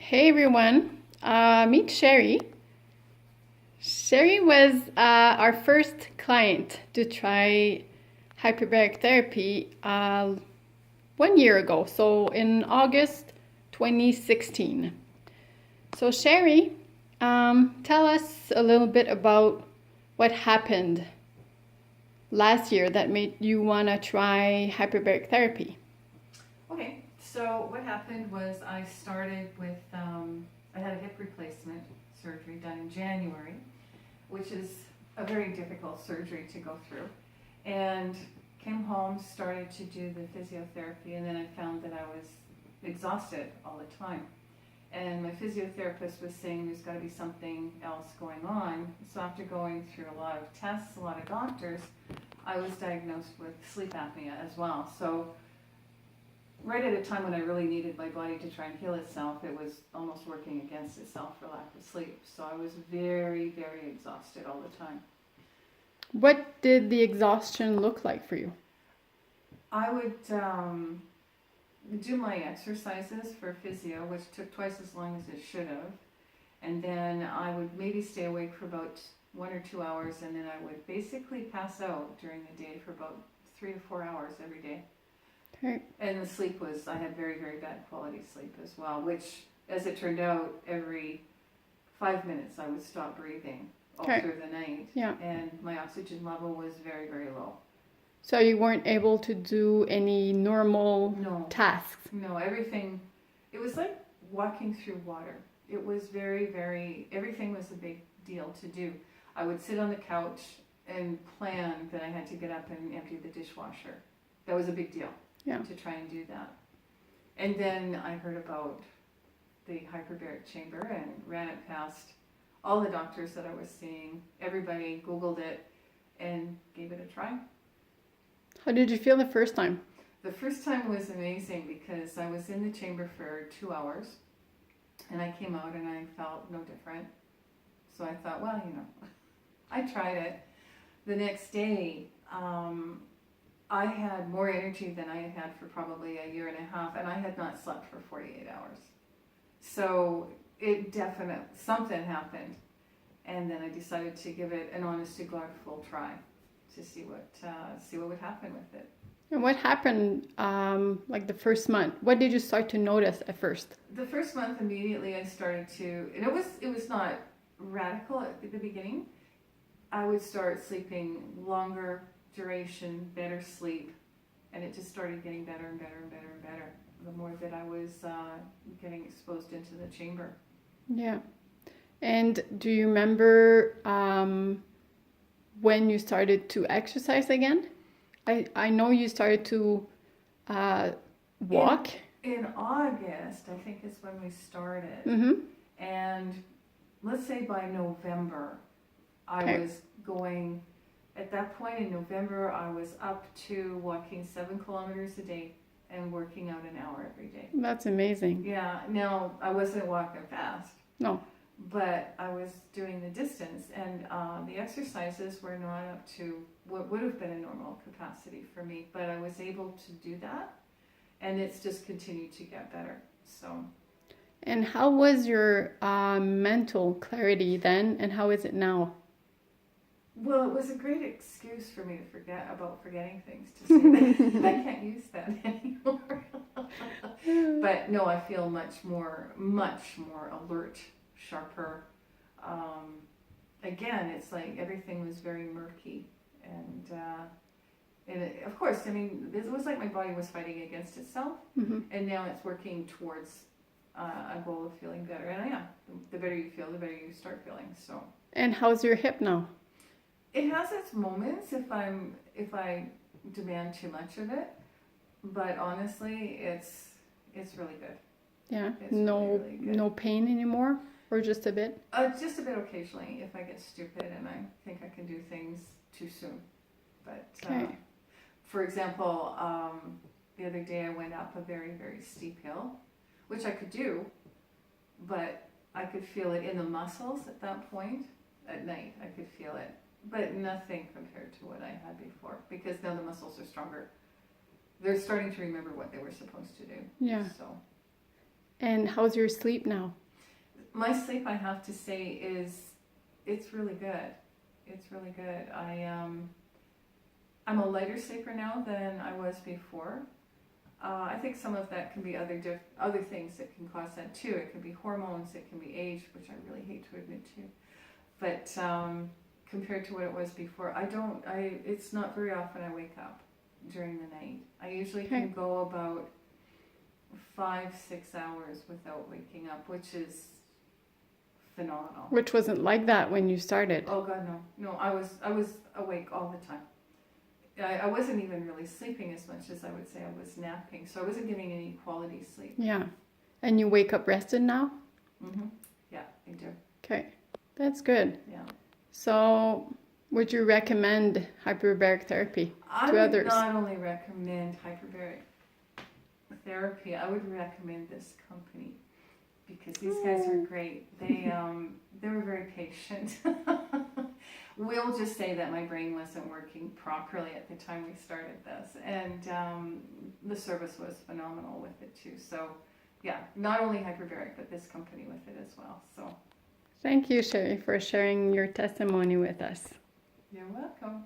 Hey everyone, meet Cherie. Cherie was our first client to try hyperbaric therapy 1 year ago, so in August 2016. So Cherie, tell us a little bit about what happened last year that made you want to try hyperbaric therapy. Okay, so what happened was I started with, I had a hip replacement surgery done in January, which is a very difficult surgery to go through. And came home, started to do the physiotherapy, and then I found that I was exhausted all the time. And my physiotherapist was saying there's got to be something else going on. So after going through a lot of tests, a lot of doctors, I was diagnosed with sleep apnea as well. So right at a time when I really needed my body to try and heal itself, it was almost working against itself for lack of sleep. So I was very, very exhausted all the time. What did the exhaustion look like for you? I would do my exercises for physio, which took twice as long as it should have. And then I would maybe stay awake for about 1 or 2 hours, and then I would basically pass out during the day for about 3 to 4 hours every day. Okay. And the sleep was, I had very, very bad quality sleep as well, which, as it turned out, every 5 minutes I would stop breathing all through the night. Yeah. And my oxygen level was very, very low. So you weren't able to do any normal tasks? No, everything, it was like walking through water. It was very, very, everything was a big deal to do. I would sit on the couch and plan that I had to get up and empty the dishwasher. That was a big deal. Yeah. To try and do that. And then I heard about the hyperbaric chamber and ran it past all the doctors that I was seeing. Everybody Googled it and gave it a try. How did you feel the first time? The first time was amazing because I was in the chamber for 2 hours and I came out and I felt no different. So I thought, well, I tried it. The next day, I had more energy than I had had for probably a year and a half, and I had not slept for 48 hours. So it definitely, something happened. And then I decided to give it an honest to God full try to see what would happen with it. And what happened like the first month? What did you start to notice at first? The first month immediately I started to, and it was not radical at the beginning. I would start sleeping longer duration, better sleep, and it just started getting better and better and better and better the more that I was getting exposed into the chamber. Yeah. And do you remember when you started to exercise again? I know you started to walk. In August, I think is when we started. Mm-hmm. And let's say by November, I was going. At that point in November, I was up to walking 7 kilometers a day and working out an hour every day. That's amazing. Yeah, now I wasn't walking fast. No. But I was doing the distance, and the exercises were not up to what would have been a normal capacity for me, but I was able to do that, and it's just continued to get better. So. And how was your mental clarity then, and how is it now? Well, it was a great excuse for me to forget about forgetting things, to say that I can't use that anymore. But no, I feel much more alert, sharper. Again, it's like everything was very murky, and it, of course, I mean, it was like my body was fighting against itself, and now it's working towards a goal of feeling better. And yeah, the better you feel, the better you start feeling. So. And how's your hip now? It has its moments if I demand too much of it, but honestly, it's really good. Yeah, it's no really good. No pain anymore, or just a bit? Just a bit occasionally if I get stupid and I think I can do things too soon. But for example, the other day I went up a very, very steep hill, which I could do, but I could feel it in the muscles at that point. At night, I could feel it. But nothing compared to what I had before, because now the muscles are stronger. They're starting to remember what they were supposed to do. Yeah. So. And how's your sleep now? My sleep, I have to say, it's really good. It's really good. I'm a lighter sleeper now than I was before. I think some of that can be other things that can cause that too. It can be hormones, it can be age, which I really hate to admit to. But compared to what it was before, it's not very often I wake up during the night. I usually can go about 5-6 hours without waking up, which is phenomenal. Which wasn't like that when you started. Oh God, no. I was awake all the time. I wasn't even really sleeping as much as I would say I was napping, so I wasn't getting any quality sleep. Yeah. And you wake up rested now? Mm-hmm. Yeah, I do. Okay. That's good. Yeah. So, would you recommend hyperbaric therapy to others? I would not only recommend hyperbaric therapy, I would recommend this company because these guys are great. They were very patient. We'll just say that my brain wasn't working properly at the time we started this, and the service was phenomenal with it too. So, yeah, not only hyperbaric, but this company with it as well. So, Thank you, Cherie, for sharing your testimony with us. you're welcome.